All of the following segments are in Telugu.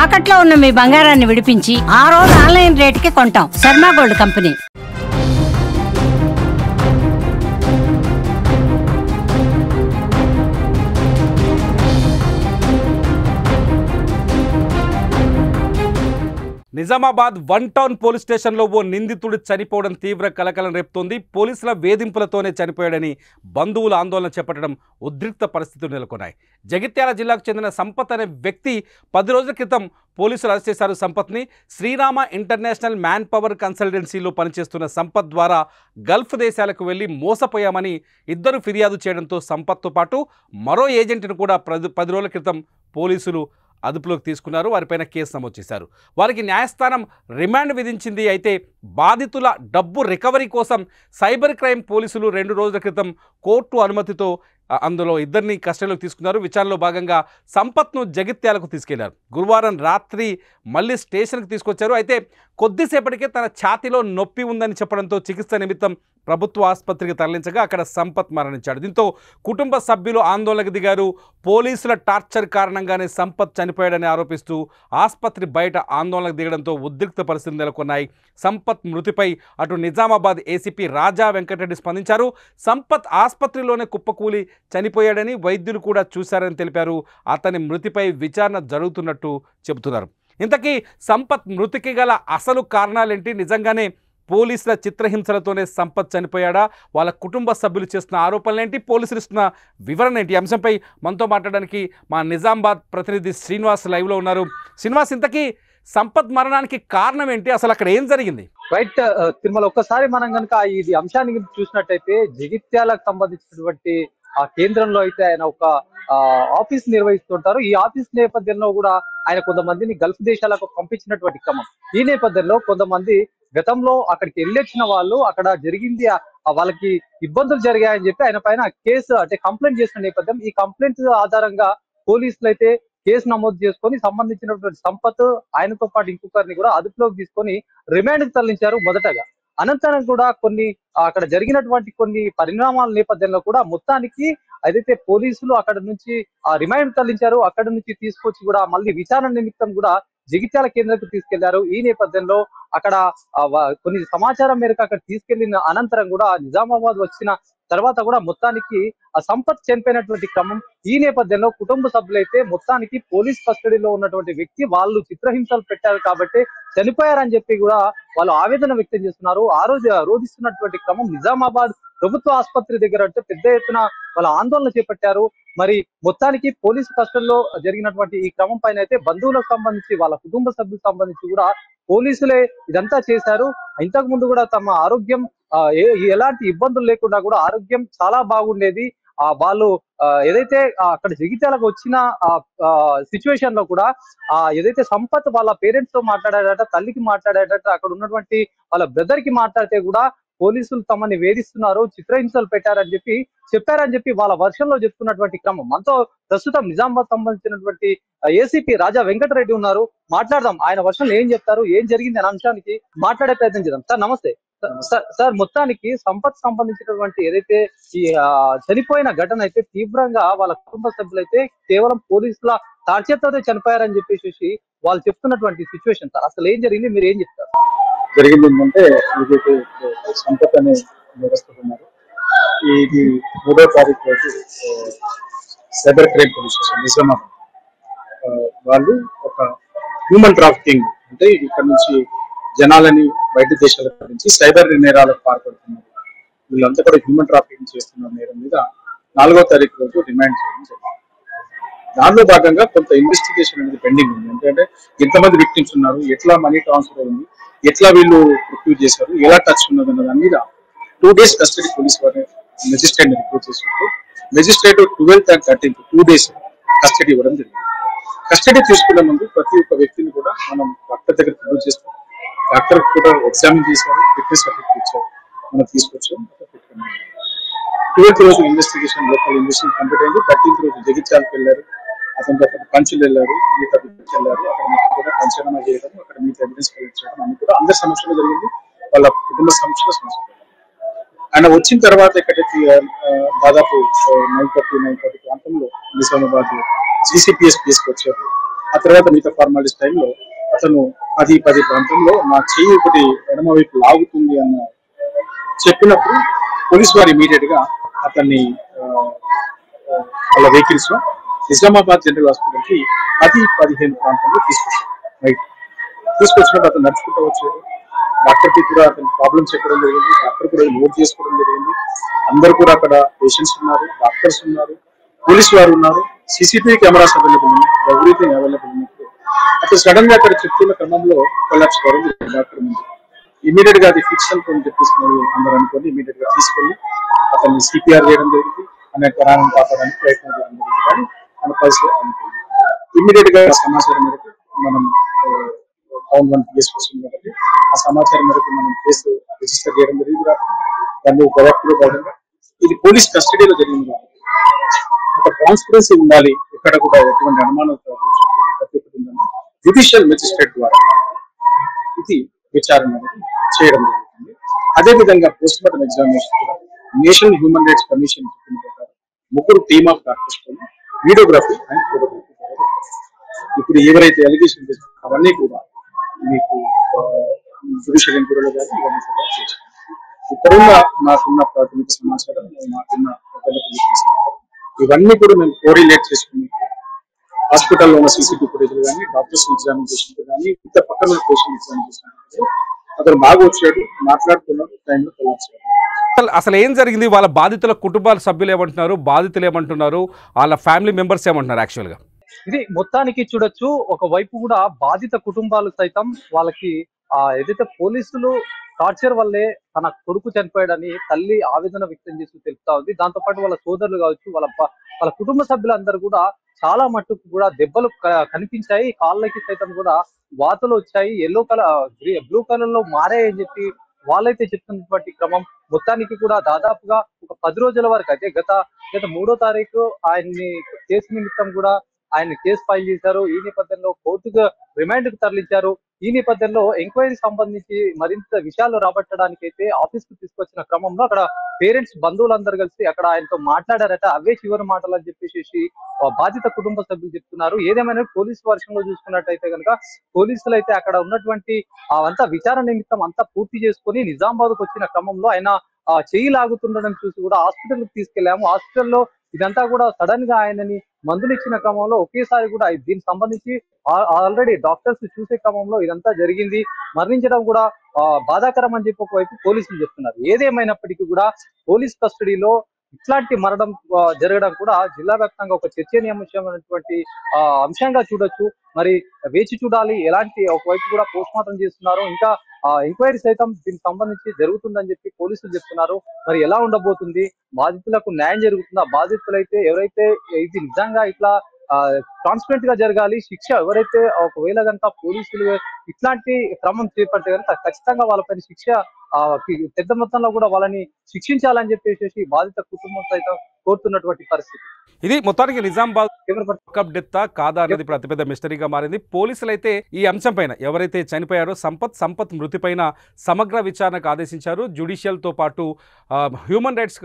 తాకట్లో ఉన్న మీ బంగారాన్ని విడిపించి ఆ రోజు ఆన్లైన్ రేటుకి కొంటాం. Sharma gold company. Nizamabad one town police స్టేషన్లో ఓ నిందితుడు చనిపోవడం తీవ్ర కలకలం రేపుతోంది. పోలీసుల వేధింపులతోనే చనిపోయాడని బంధువులు ఆందోళన చేపట్టడం ఉద్రిక్త పరిస్థితులు నెలకొన్నాయి. జగిత్యాల జిల్లాకు చెందిన సంపత్ అనే వ్యక్తి 10 రోజుల క్రితం పోలీసులు అరెస్ట్ చేశారు. సంపత్ని శ్రీరామ ఇంటర్నేషనల్ మ్యాన్ పవర్ కన్సల్టెన్సీలో పనిచేస్తున్న సంపత్ ద్వారా గల్ఫ్ దేశాలకు వెళ్లి మోసపోయామని ఇద్దరు ఫిర్యాదు చేయడంతో సంపత్తో పాటు మరో ఏజెంట్ను కూడా 10 రోజుల క్రితం పోలీసులు అదుపులోకి తీసుకున్నారు. వారిపైన కేసు నమోదు చేశారు. వారికి న్యాయస్థానం రిమాండ్ విధించింది. అయితే బాధితుల డబ్బు రికవరీ కోసం సైబర్ క్రైమ్ పోలీసులు 2 రోజుల క్రితం కోర్టు అనుమతితో అందులో ఇద్దరిని కస్టడీలోకి తీసుకున్నారు. విచారణలో భాగంగా సంపత్ను జగిత్యాలకు తీసుకెళ్లారు. గురువారం రాత్రి మళ్ళీ స్టేషన్కి తీసుకొచ్చారు. అయితే కొద్దిసేపటికే తన ఛాతీలో నొప్పి ఉందని చెప్పడంతో చికిత్స నిమిత్తం ప్రభుత్వ ఆసుపత్రికి తరలించగా అక్కడ సంపత్ మరణించాడు. దీంతో కుటుంబ సభ్యులు ఆందోళనకు దిగారు. పోలీసుల టార్చర్ కారణంగానే సంపత్ చనిపోయాడని ఆరోపిస్తూ ఆసుపత్రి బయట ఆందోళనకు దిగడంతో ఉద్రిక్త పరిస్థితులు నెలకొన్నాయి. సంపత్ మృతిపై అటు నిజామాబాద్ ఏసీపీ రాజా వెంకటరెడ్డి స్పందించారు. సంపత్ ఆసుపత్రిలోనే కుప్పకూలి చనిపోయాడని వైద్యులు కూడా చూశారని తెలిపారు. అతని మృతిపై విచారణ జరుగుతున్నట్టు చెబుతున్నారు. ఇంతకీ సంపత్ మృతికి గల అసలు కారణాలేంటి? నిజంగానే పోలీసుల చిత్రహింసలతోనే సంపత్ చనిపోయాడా? వాళ్ళ కుటుంబ సభ్యులు చేస్తున్న ఆరోపణలేంటి? పోలీసులు ఇస్తున్న వివరణ ఏంటి? అంశంపై మనతో మాట్లాడడానికి మా నిజామాబాద్ ప్రతినిధి శ్రీనివాస్ లైవ్లో ఉన్నారు. శ్రీనివాస్, ఇంతకీ సంపత్ మరణానికి కారణం ఏంటి? అసలు అక్కడ ఏం జరిగింది? రైట్ తిరుమల, ఒక్కసారి మనం కనుక ఇది అంశాన్ని చూసినట్టయితే జగిత్యాలకు సంబంధించినటువంటి ఆ కేంద్రంలో అయితే ఆయన ఒక ఆఫీస్ నిర్వహిస్తుంటారు. ఈ ఆఫీస్ నేపథ్యంలో కూడా ఆయన కొంతమందిని గల్ఫ్ దేశాలకు పంపించినటువంటి క్రమం. ఈ నేపథ్యంలో కొంతమంది గతంలో అక్కడికి వెళ్ళొచ్చిన వాళ్ళు అక్కడ జరిగింది వాళ్ళకి ఇబ్బందులు జరిగాయని చెప్పి ఆయన పైన కేసు అంటే కంప్లైంట్ చేసిన నేపథ్యం. ఈ కంప్లైంట్ ఆధారంగా పోలీసులు అయితే కేసు నమోదు చేసుకొని సంబంధించినటువంటి సంపత్ ఆయనతో పాటు ఇంకొకరిని కూడా అదుపులోకి తీసుకొని రిమాండ్ కు తరలించారు మొదటగా. అనంతరం కూడా కొన్ని అక్కడ జరిగినటువంటి కొన్ని పరిణామాల నేపథ్యంలో కూడా మొత్తానికి ఏదైతే పోలీసులు అక్కడ నుంచి రిమాండ్ తరలించారు, అక్కడ నుంచి తీసుకొచ్చి కూడా మళ్ళీ విచారణ నిమిత్తం కూడా జగిత్యాల కేంద్రానికి తీసుకెళ్లారు. ఈ నేపథ్యంలో అక్కడ కొన్ని సమాచారం మేరకు అక్కడ తీసుకెళ్లిన అనంతరం కూడా నిజామాబాద్ వచ్చిన తర్వాత కూడా మొత్తానికి ఆ సంపత్ చనిపోయినటువంటి క్రమం. ఈ నేపథ్యంలో కుటుంబ సభ్యులైతే మొత్తానికి పోలీస్ కస్టడీలో ఉన్నటువంటి వ్యక్తి వాళ్ళు చిత్రహింసలు పెట్టారు కాబట్టి చనిపోయారని చెప్పి కూడా వాళ్ళు ఆవేదన వ్యక్తం చేస్తున్నారు. ఆ రోజు రోధిస్తున్నటువంటి క్రమం నిజామాబాద్ ప్రభుత్వ ఆసుపత్రి దగ్గర అంటే పెద్ద ఎత్తున వాళ్ళ ఆందోళన చేపట్టారు. మరి మొత్తానికి పోలీసు కస్టడీలో జరిగినటువంటి ఈ క్రమం పైన అయితే బంధువులకు సంబంధించి వాళ్ళ కుటుంబ సభ్యులకు సంబంధించి కూడా పోలీసులే ఇదంతా చేశారు. ఇంతకు ముందు కూడా తమ ఆరోగ్యం ఎలాంటి ఇబ్బందులు లేకుండా కూడా ఆరోగ్యం చాలా బాగుండేది. వాళ్ళు ఏదైతే అక్కడ జగిత్యాలకు వచ్చిన సిచ్యువేషన్ లో కూడా ఏదైతే సంపత్ వాళ్ళ పేరెంట్స్ తో మాట్లాడాడట, తల్లికి మాట్లాడాడట, అక్కడ ఉన్నటువంటి వాళ్ళ బ్రదర్ కి మాట్లాడితే కూడా పోలీసులు తమని వేధిస్తున్నారు, చిత్రహింసలు పెట్టారని చెప్పి వాళ్ళ వర్షంలో చెప్తున్నటువంటి క్రమం. మనతో ప్రస్తుతం నిజామాబాద్ సంబంధించినటువంటి ఏసీపీ రాజా వెంకటరెడ్డి ఉన్నారు. మాట్లాడదాం, ఆయన వర్షంలో ఏం చెప్తారు, ఏం జరిగింది అనే అంశానికి మాట్లాడే ప్రయత్నం చేద్దాం. సార్ నమస్తే. సార్, మొత్తానికి సంపత్ సంబంధించినటువంటి ఏదైతే ఈ చనిపోయిన ఘటన అయితే తీవ్రంగా వాళ్ళ కుటుంబ సభ్యులైతే కేవలం పోలీసుల టార్చర్తోనే చనిపోయారని చెప్పేసి వాళ్ళు చెప్తున్నటువంటి సిచ్యువేషన్. సార్ అసలు ఏం జరిగింది, మీరు ఏం చెప్తారు? జరిగింది ఏంటంటే ఏదైతే సంపత్ అనే ఉన్నారు, ఇది 3వ తారీఖు రోజు cyber crime police station Nizamabad వాళ్ళు ఒక హ్యూమన్ ట్రాఫికింగ్ అంటే ఇక్కడ నుంచి జనాలని బయట దేశాలకు నుంచి సైబర్ నేరాలకు పాల్పడుతున్నారు, వీళ్ళంతా కూడా హ్యూమన్ ట్రాఫికింగ్ చేస్తున్న నేరం మీద 4వ తారీఖు రోజు రిమాండ్ చేయడం జరిగింది. దానిలో భాగంగా కొంత ఇన్వెస్టిగేషన్ అనేది పెండింగ్ ఉంది. ఎందుకంటే ఎంతమంది విక్టిమ్స్ ఉన్నారు, ఎట్లా మనీ ట్రాన్స్ఫర్ అయింది, ఎట్లా వీళ్ళు ప్రొక్యూర్ చేశారు, ఎలా టచ్ ఉన్నది అన్న దాని మీద 2 days కస్టడీ పోలీస్ వారిని మెజిస్ట్రేట్ రిపోర్ట్ చేసినప్పుడు magistrate 12th and 13th 2 days custody ఇవ్వడం జరిగింది. కస్టడీ తీసుకునే ముందు ప్రతి ఒక్క వ్యక్తిని కూడా మనం డాక్టర్ దగ్గర ప్రొడ్యూస్ చేస్తాం. డాక్టర్ కూడా ఎగ్జామిన్ చేశారు, ఫిట్నెస్ సర్టిఫికేట్ ఇచ్చారు, మనం తీసుకొచ్చాం. 12th రోజు ఇన్వెస్టిగేషన్ లోకల్ ఇన్వెస్టిగేషన్ కంప్లీట్ అయింది. 13th రోజు జగిత్యాలకు వెళ్ళారు, అతనితో పాటు పంచులు వెళ్ళారు, మిగతా వెళ్ళారు. అక్కడ కూడా పంచనామా చేయడం, అక్కడ మిగతా ఎవిడెన్స్ కలెక్ట్ చేయడం అన్ని కూడా అందరి సమస్యలు జరిగింది, వాళ్ళ కుటుంబ సమస్యల సమస్య. ఆయన వచ్చిన తర్వాత ఇక్కడికి దాదాపు 9:30 ప్రాంతంలో నిజామాబాద్ CCPS తీసుకొచ్చారు. ఆ తర్వాత మిగతా ఫార్మాలిటీస్ టైంలో అతను 10 ప్రాంతంలో నా చెయ్యి ఒకటి ఎడమ వైపు లాగుతుంది అన్న చెప్పినప్పుడు పోలీసు వారు ఇమీడియట్ గా అతన్ని వాళ్ళ వెహికల్స్ లో నిజామాబాద్ జనరల్ హాస్పిటల్ కి 10-15 ప్రాంతంలో తీసుకొచ్చారు. రైట్, తీసుకొచ్చినప్పుడు అతను నడుచుకుంటూ వచ్చాడు. డాక్టర్ కి కూడా అతని ప్రాబ్లమ్స్ చెప్పడం జరిగింది. డాక్టర్ కూడా నోట్ చేసుకోవడం జరిగింది. అందరు కూడా అక్కడ పేషెంట్స్ ఉన్నారు, డాక్టర్స్ ఉన్నారు, పోలీసు వారు ఉన్నారు, సీసీటీవీ కెమెరాస్ అవైలబుల్ ఉన్నాయి, ఎవ్రీథింగ్ అవైలబుల్ ఉన్నప్పుడు అప్పుడు సడన్ గా అక్కడ చెప్తున్న క్రమంలో కొలాప్స్ అవ్వడం డాక్టర్ ముందు ఇమీడియట్ గా అది ఫిక్స్ అనుకోని చెప్పేసి అందరూ అనుకోని ఇమీడియట్ గా తీసుకెళ్లి అతన్ని సిపిఆర్ చేయడం జరిగింది. అనేక ప్రాణాలను కాపాడడానికి ప్రయత్నం చేయడం జరిగింది. కానీ మన పరిస్థితి అనుకోండి ఇమీడియట్ గా సమాచారం మేరకు మనం టౌన్ 1 PS వస్తుంది కాబట్టి ఆ సమాచారం మేరకు మనం కేసు రిజిస్టర్ చేయడం జరిగింది. దాన్ని ప్రొయాక్టివ్ భాగంగా ఇది పోలీస్ కస్టడీలో జరిగింది. ఒక ట్రాన్స్పరెన్సీ ఉండాలి, ఎక్కడ కూడా ఎటువంటి అనుమానం జ్యుడిషియల్ మెజిస్ట్రేట్ ద్వారా ఇది విచారణ చేయడం జరుగుతుంది. అదేవిధంగా పోస్ట్ మార్టం ఎగ్జామినేషన్ కూడా నేషనల్ హ్యూమన్ రైట్స్ కమిషన్ చెప్పిన ప్రకారం 3 టీమ్ ఆఫ్ డాక్టర్స్ తో వీడియోగ్రఫీ అండ్ ఫోటోగ్రఫీ ఇప్పుడు ఎవరైతే అలిగేషన్ చేస్తారో అవన్నీ కూడా మీకు జ్యుడిషియల్ ఎంక్వైరీలో కానీ ఇవన్నీ కూడా చేస్తాం. ఇక్కడున్న నాకున్న ప్రాథమిక సమాచారం, నాకున్న ఇవన్నీ కూడా మేము కోరిలేట్ చేసుకుని హాస్పిటల్లో ఉన్న సీసీటీవీ ఫుటేజ్ కానీ డాక్టర్స్ ఎగ్జామినేషన్ కానీ ఇంత పక్కన పేషెంట్ ఎగ్జామినేషన్ అతను బాగా వచ్చాడు, మాట్లాడుతున్నాడు, టైంలో కొలాప్స్. అసలు ఏం జరిగింది? వాళ్ళ బాధితుల కుటుంబాల సభ్యులు ఏమంటున్నారు, బాధితులు ఏమంటున్నారు, వాళ్ళ ఫ్యామిలీ మెంబర్స్ ఏమంటున్నారు? యాక్చువల్గా ఇది మొత్తానికి చూడొచ్చు, ఒక వైపు కూడా బాధిత కుటుంబాలు సైతం వాళ్ళకి ఏదైతే పోలీసులు టార్చర్ వల్లే తన కొడుకు చనిపోయాడని తల్లి ఆవేదన వ్యక్తం చేస్తూ తెలుపుతా ఉంది. దాంతో పాటు వాళ్ళ సోదరులు కావచ్చు, వాళ్ళ కుటుంబ సభ్యులందరూ కూడా చాలా మట్టుకు కూడా దెబ్బలు కనిపించాయి. కాళ్ళకి సైతం కూడా వాతలు వచ్చాయి, ఎల్లో కలర్ బ్లూ కలర్ లో మారాయని చెప్పి వాళ్ళైతే చెప్తున్నటువంటి క్రమం. మొత్తానికి కూడా దాదాపుగా ఒక 10 రోజుల వరకు అయితే గత 3వ తారీఖు ఆయన్ని కేసు నిమిత్తం కూడా ఆయన కేసు ఫైల్ చేశారు. ఈ నేపథ్యంలో కోర్టుకు రిమాండ్ కు తరలించారు. ఈ నేపథ్యంలో ఎంక్వైరీ సంబంధించి మరింత విషయాలు రాబట్టడానికి అయితే ఆఫీస్ కు తీసుకొచ్చిన క్రమంలో అక్కడ పేరెంట్స్ బంధువులందరూ కలిసి అక్కడ ఆయనతో మాట్లాడారట. అవే చివరి మాటలు అని చెప్పేసి బాధిత కుటుంబ సభ్యులు చెప్తున్నారు. ఏదేమైనా పోలీసు వర్షంలో చూసుకున్నట్టయితే కనుక పోలీసులు అయితే అక్కడ ఉన్నటువంటి అంతా విచారణ నిమిత్తం అంతా పూర్తి చేసుకుని నిజామాబాద్ కు వచ్చిన క్రమంలో ఆయన చెయ్యి లాగుతుండడం చూసి కూడా హాస్పిటల్ కి తీసుకెళ్లాము. హాస్పిటల్లో ఇదంతా కూడా సడన్ గా ఆయనని మందులు ఇచ్చిన క్రమంలో ఒకేసారి కూడా దీనికి సంబంధించి ఆల్రెడీ డాక్టర్స్ చూసే క్రమంలో ఇదంతా జరిగింది. మరణించడం కూడా బాధాకరం అని చెప్పి ఒకవైపు పోలీసులు చెప్తున్నారు. ఏదేమైనప్పటికీ కూడా పోలీస్ కస్టడీలో ఇట్లాంటి మరణం జరగడం కూడా జిల్లా వ్యాప్తంగా ఒక చర్చనీయాంశమైనటువంటి అంశంగా చూడొచ్చు. మరి వేచి చూడాలి, ఎలాంటి ఒకవైపు కూడా పోస్ట్ మార్టం చేస్తున్నారు, ఇంకా ఎంక్వైరీ సైతం దీనికి సంబంధించి జరుగుతుందని చెప్పి పోలీసులు చెప్తున్నారు. మరి ఎలా ఉండబోతుంది, బాధితులకు న్యాయం జరుగుతుందా, బాధితులైతే ఎవరైతే ఇది నిజంగా ఇట్లా ట్రాన్స్పరెంట్ గా జరగాలి, శిక్ష ఎవరైతే ఒకవేళ కనుక పోలీసులు ఇట్లాంటి క్రమం చేపడితే కనుక ఖచ్చితంగా వాళ్ళపైన శిక్ష పెద్ద మొత్తంలో కూడా వాళ్ళని శిక్షించాలని చెప్పేసి బాధిత కుటుంబం సైతం కోరుతున్నటువంటి పరిస్థితి. ఇది మొత్తానికి నిజామాబాద్ డెత్ కాదా అనేది అతిపెద్ద మిస్టరీగా మారింది. పోలీసులు అయితే ఈ అంశం పైన ఎవరైతే చనిపోయారో సంపత్ మృతి పైన సమగ్ర విచారణకు ఆదేశించారు. జ్యుడిషియల్తో పాటు హ్యూమన్ రైట్స్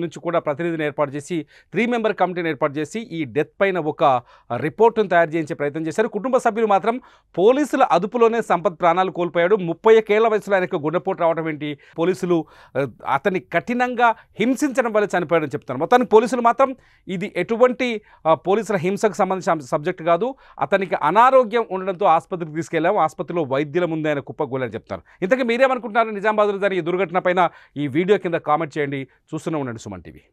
నుంచి కూడా ప్రతినిధిని ఏర్పాటు చేసి 3 మెంబర్ కమిటీని ఏర్పాటు చేసి ఈ డెత్ పైన ఒక రిపోర్టును తయారు చేయించే ప్రయత్నం చేశారు. కుటుంబ సభ్యులు మాత్రం పోలీసుల అదుపులోనే సంపత్ ప్రాణాలు కోల్పోయాడు, 31 ఏళ్ల వయసులో ఆయనకు గుండెపోటు రావడం ఏంటి, పోలీసులు అతన్ని కఠినంగా హింసించడం వల్ల చనిపోయాడని చెప్తున్నారు. మొత్తానికి పోలీసులు మాత్రం ఇది ఎటువంటి పోలీసుల హింసకు సంబంధించిన సబ్జెక్ట్ కాదు, అతనికి అనారోగ్యం ఉండడంతో ఆసుపత్రికి తీసుకెళ్లాము, ఆసుపత్రిలో వైద్యుల ముందే ఆయన కుప్పగూలని చెప్తారు. ఇంతకీ మీరేమనుకుంటున్నారు? నిజామాబాద్లో జరిగే దుర్ఘటన పైన ఈ వీడియో కింద కామెంట్ చేయండి. చూస్తూనే ఉండండి సుమన్ టీవీ.